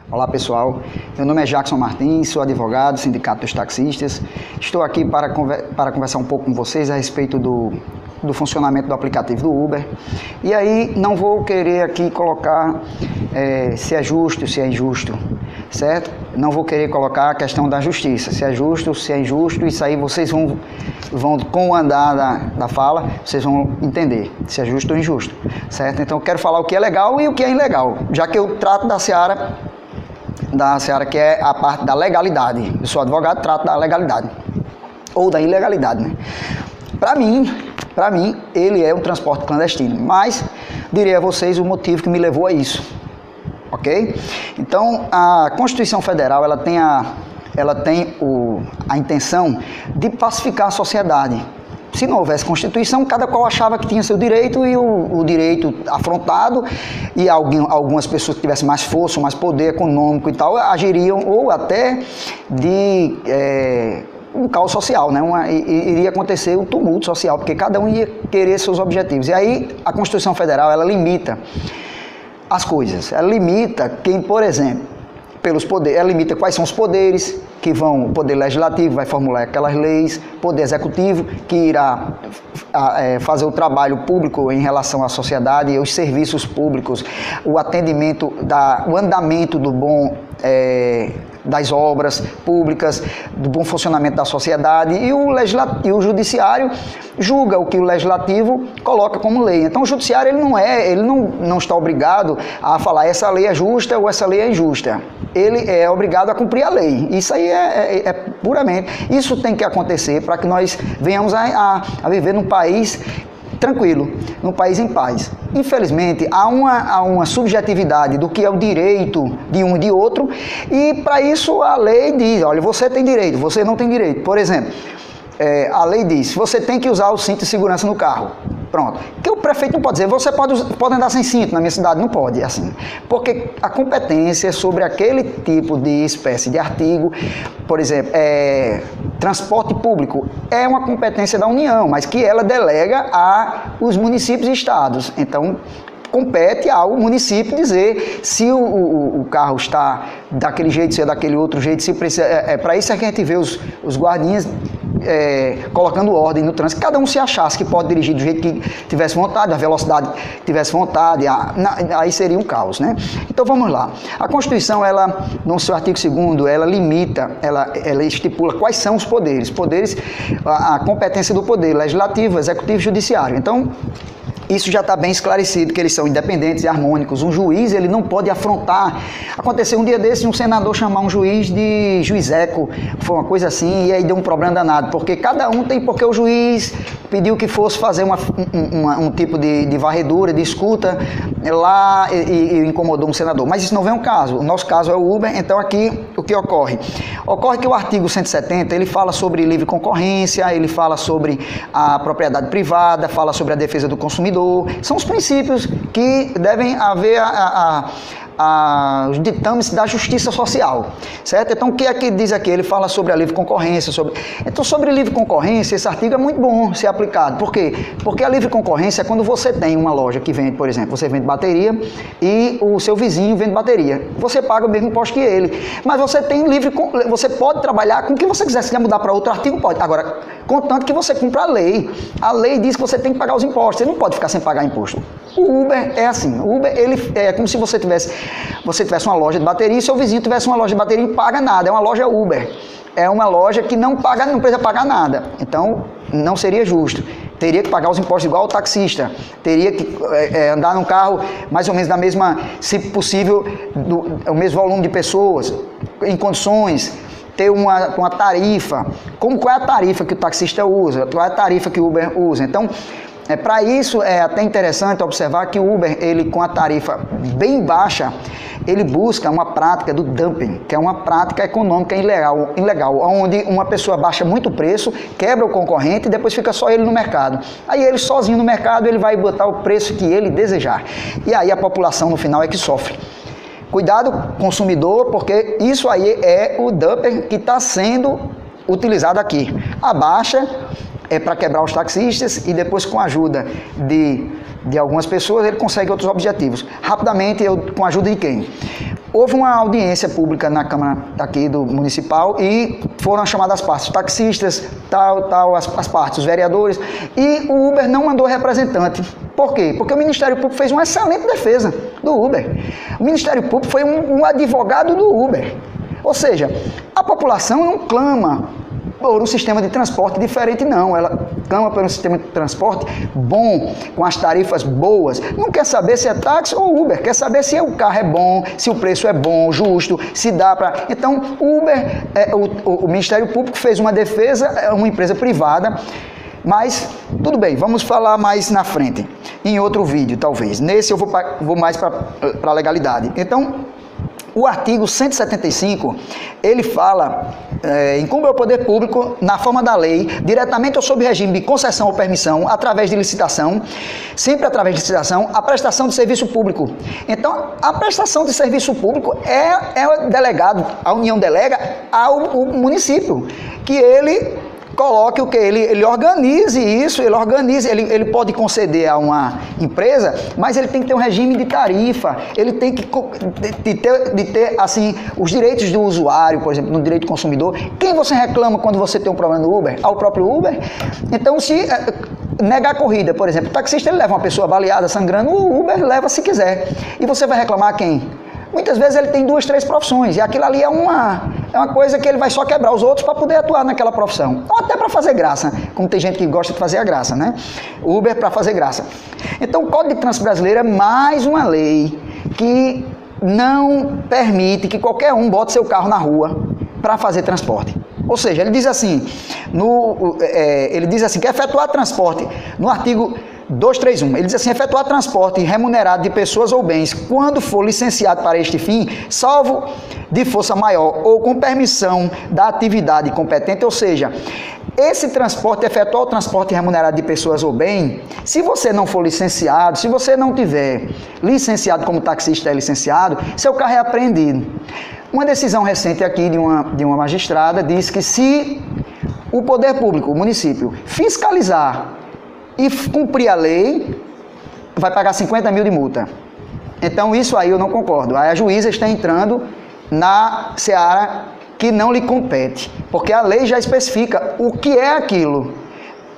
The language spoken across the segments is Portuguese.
Olá pessoal, meu nome é Jackson Martins, sou advogado do Sindicato dos Taxistas. Estou aqui para conversar um pouco com vocês a respeito do funcionamento do aplicativo do Uber. E aí não vou querer aqui colocar se é justo, se é injusto, certo? Não vou querer colocar a questão da justiça, se é justo, se é injusto. Isso aí vocês vão com o andar da fala, vocês vão entender se é justo ou injusto, certo? Então eu quero falar o que é legal e o que é ilegal, já que eu trato da seara que é a parte da legalidade. Eu sou advogado, trato da legalidade ou da ilegalidade, né? Para mim, ele é um transporte clandestino, mas direi a vocês o motivo que me levou a isso, ok? Então, a Constituição Federal, ela tem a intenção de pacificar a sociedade. Se não houvesse Constituição, cada qual achava que tinha seu direito e o direito afrontado, e algumas pessoas que tivessem mais força, mais poder econômico e tal, agiriam ou até de um caos social, né? Iria acontecer um tumulto social, porque cada um ia querer seus objetivos. E aí a Constituição Federal, ela limita as coisas, ela limita quem, por exemplo, pelos poderes, ela limita quais são os poderes que vão, o poder legislativo vai formular aquelas leis, poder executivo que irá fazer o trabalho público em relação à sociedade e os serviços públicos, o atendimento, o andamento do bom das obras públicas, do bom funcionamento da sociedade, e o judiciário julga o que o legislativo coloca como lei. Então o judiciário ele não está obrigado a falar essa lei é justa ou essa lei é injusta. Ele é obrigado a cumprir a lei. Isso aí é puramente. Isso tem que acontecer para que nós venhamos a viver num país tranquilo, num país em paz. Infelizmente, há uma subjetividade do que é o direito de um e de outro, e para isso a lei diz, olha, você tem direito, você não tem direito. Por exemplo, a lei diz, você tem que usar o cinto de segurança no carro. Pronto. Que o prefeito não pode dizer, você pode andar sem cinto na minha cidade, não pode, assim. Porque a competência sobre aquele tipo de espécie de artigo, por exemplo, transporte público, é uma competência da União, mas que ela delega aos municípios e estados. Então, compete ao município dizer se o carro está daquele jeito, se é daquele outro jeito, se precisa. Para isso é que a gente vê os guardinhas colocando ordem no trânsito. Cada um se achasse que pode dirigir do jeito que tivesse vontade, a velocidade que tivesse vontade, aí seria um caos, né? Então vamos lá. A Constituição, ela, no seu artigo 2º, ela limita, ela estipula quais são os poderes. A competência do poder legislativo, executivo e judiciário. Então, isso já está bem esclarecido, que eles são independentes e harmônicos. Um juiz, ele não pode afrontar. Aconteceu um dia desse, um senador chamar um juiz de juizeco, foi uma coisa assim, e aí deu um problema danado, porque cada um tem, porque o juiz pediu que fosse fazer um tipo de varredura, de escuta lá, e incomodou um senador. Mas isso não vem ao caso. O nosso caso é o Uber. Então aqui, o que ocorre? Ocorre que o artigo 170, ele fala sobre livre concorrência, ele fala sobre a propriedade privada, fala sobre a defesa do consumidor. São os princípios que devem haver os ditames da justiça social, certo? Então, o que é que diz aqui? Ele fala sobre a livre concorrência. Então, sobre livre concorrência, esse artigo é muito bom ser aplicado. Por quê? Porque a livre concorrência é quando você tem uma loja que vende, por exemplo, você vende bateria e o seu vizinho vende bateria. Você paga o mesmo imposto que ele. Mas você você pode trabalhar com o que você quiser. Se quer mudar para outro artigo, pode. Agora, contanto que você cumpra a lei. A lei diz que você tem que pagar os impostos. Você não pode ficar sem pagar imposto. O Uber é assim. O Uber, ele é como se você tivesse uma loja de bateria e seu vizinho tivesse uma loja de bateria e não paga nada. É uma loja Uber. É uma loja que não precisa pagar nada. Então, não seria justo. Teria que pagar os impostos igual ao taxista. Teria que andar num carro mais ou menos da mesma, se possível, o mesmo volume de pessoas, em condições, ter uma tarifa. Qual é a tarifa que o taxista usa? Qual é a tarifa que o Uber usa? Então, para isso é até interessante observar que o Uber, ele com a tarifa bem baixa, ele busca uma prática do dumping, que é uma prática econômica ilegal, onde uma pessoa baixa muito o preço, quebra o concorrente e depois fica só ele no mercado. Aí ele sozinho no mercado, ele vai botar o preço que ele desejar. E aí a população no final é que sofre. Cuidado, consumidor, porque isso aí é o dumping que está sendo utilizado aqui. A baixa é para quebrar os taxistas e depois, com a ajuda de algumas pessoas, ele consegue outros objetivos. Rapidamente, com a ajuda de quem? houve uma audiência pública na Câmara aqui do Municipal e foram chamadas as partes, taxistas, as partes, os vereadores, e o Uber não mandou representante. Por quê? Porque o Ministério Público fez uma excelente defesa do Uber. O Ministério Público foi um advogado do Uber. Ou seja, a população não clama por um sistema de transporte diferente, não. Ela clama por um sistema de transporte bom, com as tarifas boas. Não quer saber se é táxi ou Uber, quer saber se o carro é bom, se o preço é bom, justo, se dá para... Então, Uber, o Ministério Público fez uma defesa, é uma empresa privada, mas tudo bem, vamos falar mais na frente, em outro vídeo, talvez. Nesse eu vou mais para a legalidade. Então, o artigo 175, ele fala, incumbe ao poder público, na forma da lei, diretamente ou sob regime de concessão ou permissão, através de licitação, sempre através de licitação, a prestação de serviço público. Então, a prestação de serviço público é delegado, a União delega ao município, que ele coloque o que? Ele organize isso, ele pode conceder a uma empresa, mas ele tem que ter um regime de tarifa, ele tem que ter assim, os direitos do usuário, por exemplo, no direito do consumidor. Quem você reclama quando você tem um problema no Uber? Ao próprio Uber? Então, se negar a corrida, por exemplo, o taxista ele leva uma pessoa baleada, sangrando, o Uber leva se quiser. E você vai reclamar a quem? Muitas vezes ele tem 2, 3 profissões, e aquilo ali é uma coisa que ele vai só quebrar os outros para poder atuar naquela profissão. Ou até para fazer graça, como tem gente que gosta de fazer a graça, né? Uber para fazer graça. Então o Código de Trânsito Brasileiro é mais uma lei que não permite que qualquer um bote seu carro na rua para fazer transporte. Ou seja, ele diz assim, que efetuar transporte, no artigo 231, ele diz assim, efetuar transporte remunerado de pessoas ou bens, quando for licenciado para este fim, salvo de força maior ou com permissão da atividade competente, ou seja, esse transporte, efetuar o transporte remunerado de pessoas ou bem, se você não for licenciado, se você não tiver licenciado como taxista é licenciado, seu carro é apreendido. Uma decisão recente aqui de uma magistrada diz que se o poder público, o município, fiscalizar e cumprir a lei, vai pagar 50 mil de multa. Então isso aí eu não concordo. Aí a juíza está entrando na seara que não lhe compete, porque a lei já especifica o que é aquilo.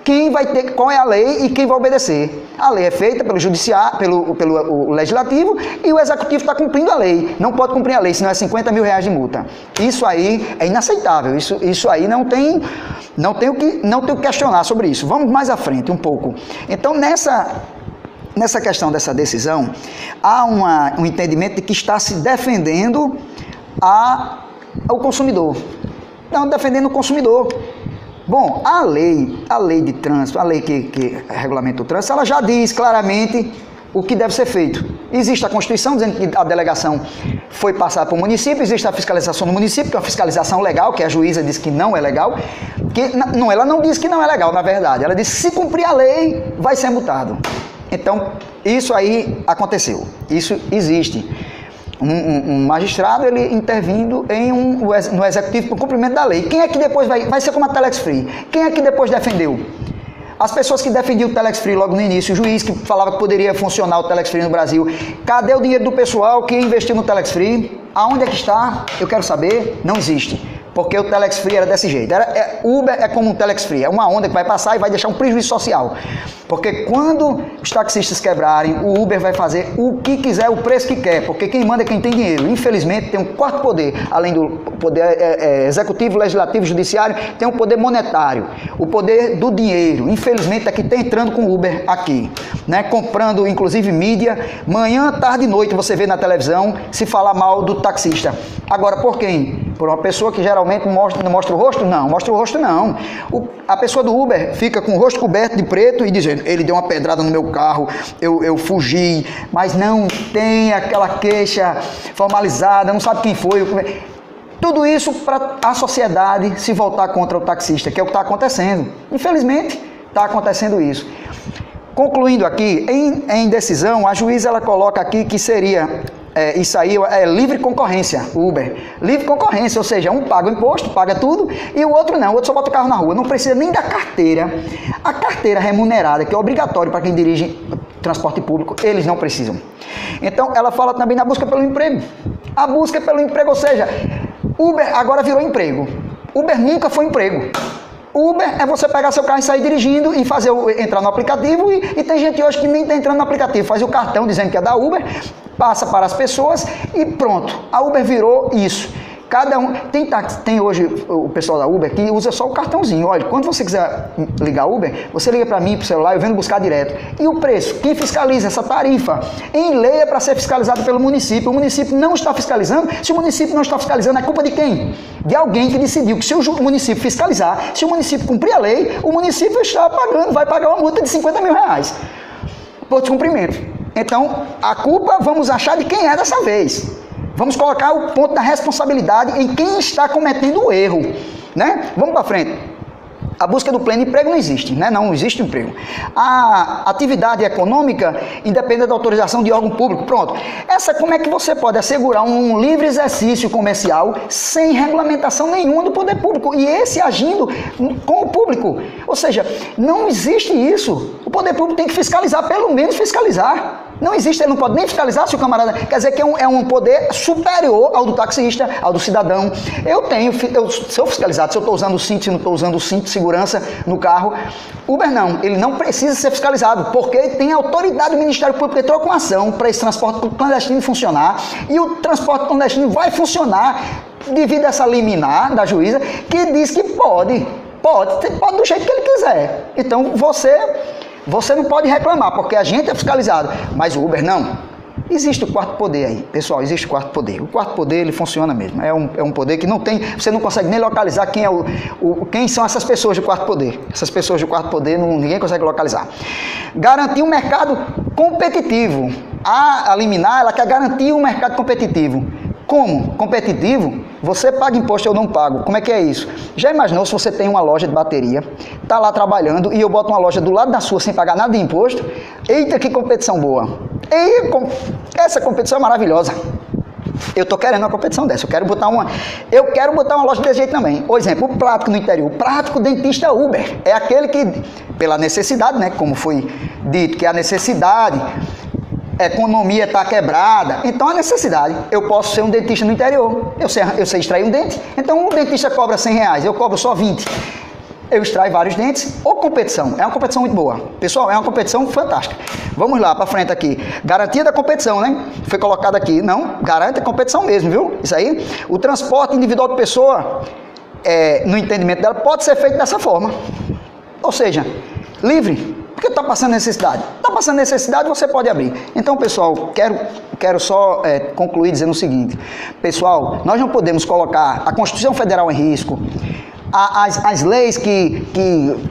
Quem vai ter, qual é a lei e quem vai obedecer. A lei é feita pelo judiciário, pelo legislativo, e o executivo está cumprindo a lei. Não pode cumprir a lei, senão é 50 mil reais de multa. Isso aí é inaceitável. Isso aí não tem o que questionar sobre isso. Vamos mais à frente um pouco. Então, nessa questão dessa decisão, há um entendimento de que está se defendendo o consumidor. Não, defendendo o consumidor. Bom, a lei de trânsito, a lei que regulamenta o trânsito, ela já diz claramente o que deve ser feito. Existe a Constituição dizendo que a delegação foi passada para o município, existe a fiscalização no município, que é uma fiscalização legal, que a juíza diz que não é legal, ela não diz que não é legal, na verdade, ela diz que se cumprir a lei, vai ser multado. Então, isso aí aconteceu, isso existe. Um magistrado, ele intervindo no executivo para o cumprimento da lei. Quem é que depois vai ser como a Telex Free? Quem é que depois defendeu? As pessoas que defendiam o Telex Free logo no início, o juiz que falava que poderia funcionar o Telex Free no Brasil. Cadê o dinheiro do pessoal que investiu no Telex Free? Aonde é que está? Eu quero saber. Não existe. Porque o Telex Free era desse jeito. Uber é como um Telex Free, é uma onda que vai passar e vai deixar um prejuízo social. Porque quando os taxistas quebrarem, o Uber vai fazer o que quiser, o preço que quer, porque quem manda é quem tem dinheiro. Infelizmente, tem um quarto poder, além do poder executivo, legislativo, judiciário, tem um poder monetário, o poder do dinheiro. Infelizmente, aqui está entrando com o Uber aqui, né? Comprando, inclusive, mídia. Manhã, tarde e noite, você vê na televisão se falar mal do taxista. Agora, por quem? Por uma pessoa que geralmente não mostra o rosto? Não, mostra o rosto não. A pessoa do Uber fica com o rosto coberto de preto e dizendo, ele deu uma pedrada no meu carro, eu fugi, mas não tem aquela queixa formalizada, não sabe quem foi. Tudo isso para a sociedade se voltar contra o taxista, que é o que está acontecendo. Infelizmente, está acontecendo isso. Concluindo aqui, em decisão, a juíza ela coloca aqui que seria... isso aí é livre concorrência, Uber. Livre concorrência, ou seja, um paga o imposto, paga tudo, e o outro não, o outro só bota o carro na rua. Não precisa nem da carteira. A carteira remunerada, que é obrigatório para quem dirige transporte público, eles não precisam. Então, ela fala também na busca pelo emprego. A busca pelo emprego, ou seja, Uber agora virou emprego. Uber nunca foi emprego. Uber é você pegar seu carro e sair dirigindo e entrar no aplicativo e tem gente hoje que nem está entrando no aplicativo, faz o cartão dizendo que é da Uber, passa para as pessoas e pronto. A Uber virou isso. Cada um tem hoje o pessoal da Uber que usa só o cartãozinho. Olha, quando você quiser ligar Uber, você liga para mim, para o celular, eu venho buscar direto. E o preço? Quem fiscaliza essa tarifa? Em lei é para ser fiscalizado pelo município. O município não está fiscalizando. Se o município não está fiscalizando, é culpa de quem? De alguém que decidiu que se o município fiscalizar, se o município cumprir a lei, o município está pagando, vai pagar uma multa de 50 mil reais por descumprimento. Então, a culpa vamos achar de quem é dessa vez. Vamos colocar o ponto da responsabilidade em quem está cometendo o erro, né? Vamos para frente. A busca do pleno emprego não existe, né? Não existe emprego. A atividade econômica independe da autorização de órgão público. Pronto. Como é que você pode assegurar um livre exercício comercial sem regulamentação nenhuma do poder público? E esse agindo com o público. Ou seja, não existe isso. O poder público tem que fiscalizar, pelo menos fiscalizar. Não existe, ele não pode nem fiscalizar se o camarada... Quer dizer que é um poder superior ao do taxista, ao do cidadão. Se eu fiscalizado, se eu estou usando o cinto, se não estou usando o cinto de segurança no carro. Uber não, ele não precisa ser fiscalizado, porque ele tem a autoridade do Ministério Público que trocou uma ação para esse transporte clandestino funcionar, e o transporte clandestino vai funcionar devido a essa liminar da juíza, que diz que pode do jeito que ele quiser. Então você não pode reclamar, porque a gente é fiscalizado, mas o Uber não. Existe o quarto poder aí, pessoal, existe o quarto poder. O quarto poder, ele funciona mesmo. É um poder que não tem, você não consegue nem localizar quem são essas pessoas do quarto poder. Essas pessoas do quarto poder, ninguém consegue localizar. Garantir um mercado competitivo. A liminar, ela quer garantir um mercado competitivo. Como? Competitivo? Você paga imposto, eu não pago. Como é que é isso? Já imaginou se você tem uma loja de bateria, está lá trabalhando e eu boto uma loja do lado da sua sem pagar nada de imposto? Eita, que competição boa! Essa competição é maravilhosa. Eu estou querendo uma competição dessa. Eu quero botar uma loja desse jeito também. Por exemplo, o prático no interior. O prático dentista Uber. É aquele que, pela necessidade, né? Como foi dito, que é a necessidade... A economia está quebrada, então a necessidade, eu posso ser um dentista no interior, eu sei extrair um dente, então o dentista cobra R$100, eu cobro só 20, eu extraio vários dentes, ou competição, é uma competição muito boa, pessoal, é uma competição fantástica. Vamos lá, para frente aqui, garantia da competição, né, foi colocado aqui, não, garante a competição mesmo, viu, isso aí, o transporte individual de pessoa, no entendimento dela, pode ser feito dessa forma, ou seja, livre. Porque está passando necessidade. Está passando necessidade, você pode abrir. Então, pessoal, quero só concluir dizendo o seguinte. Pessoal, nós não podemos colocar a Constituição Federal em risco, as leis que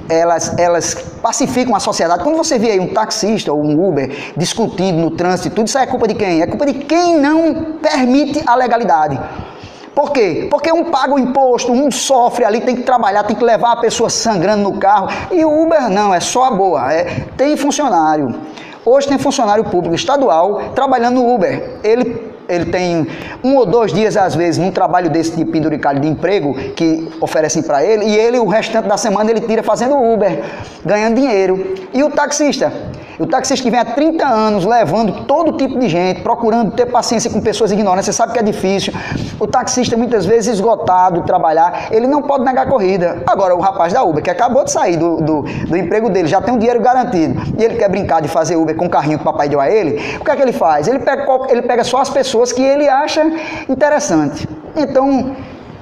elas pacificam a sociedade. Quando você vê aí um taxista ou um Uber discutindo no trânsito, tudo isso é culpa de quem? É culpa de quem não permite a legalidade. Por quê? Porque um paga o imposto, um sofre ali, tem que trabalhar, tem que levar a pessoa sangrando no carro. E o Uber não, é só a boa. Tem funcionário. Hoje tem funcionário público estadual trabalhando no Uber. Ele tem 1 ou 2 dias, às vezes, num trabalho desse de penduricalho de emprego que oferecem para ele, e ele, o restante da semana, ele tira fazendo Uber, ganhando dinheiro. E o taxista? O taxista que vem há 30 anos levando todo tipo de gente, procurando ter paciência com pessoas ignorantes, você sabe que é difícil. O taxista, muitas vezes, esgotado de trabalhar, ele não pode negar a corrida. Agora, o rapaz da Uber, que acabou de sair do emprego dele, já tem um dinheiro garantido, e ele quer brincar de fazer Uber com o carrinho que o papai deu a ele, o que é que ele faz? Ele pega só as pessoas que ele acha interessante. Então,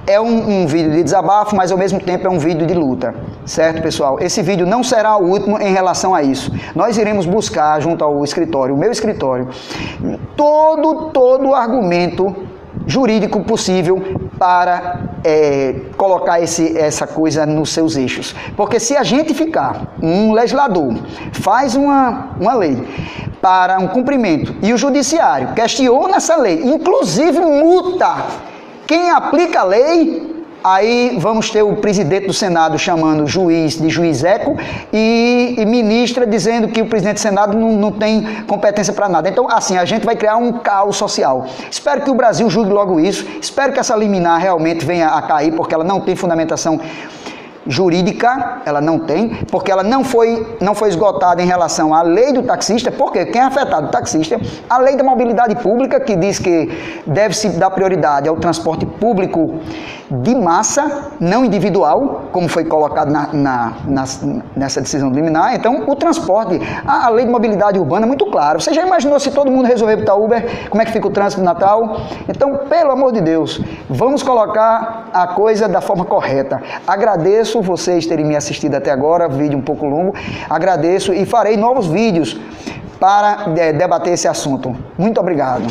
é um vídeo de desabafo, mas ao mesmo tempo é um vídeo de luta, certo, pessoal? Esse vídeo não será o último em relação a isso. Nós iremos buscar, junto ao escritório, o meu escritório, todo o argumento jurídico possível para colocar essa coisa nos seus eixos. Porque se a gente ficar, um legislador faz uma lei para um cumprimento e o judiciário questiona essa lei, inclusive multa quem aplica a lei, aí vamos ter o presidente do Senado chamando o juiz de juizeco e ministra dizendo que o presidente do Senado não tem competência para nada. Então, assim, a gente vai criar um caos social. Espero que o Brasil julgue logo isso, espero que essa liminar realmente venha a cair, porque ela não tem fundamentação jurídica, ela não tem, porque ela não foi esgotada em relação à lei do taxista, porque quem é afetado, o taxista, a lei da mobilidade pública, que diz que deve-se dar prioridade ao transporte público de massa, não individual, como foi colocado nessa decisão liminar. Então, o transporte, a lei de mobilidade urbana é muito clara. Você já imaginou se todo mundo resolver botar Uber, como é que fica o trânsito no Natal? Então, pelo amor de Deus, vamos colocar a coisa da forma correta. Agradeço vocês terem me assistido até agora, vídeo um pouco longo, agradeço e farei novos vídeos para debater esse assunto. Muito obrigado.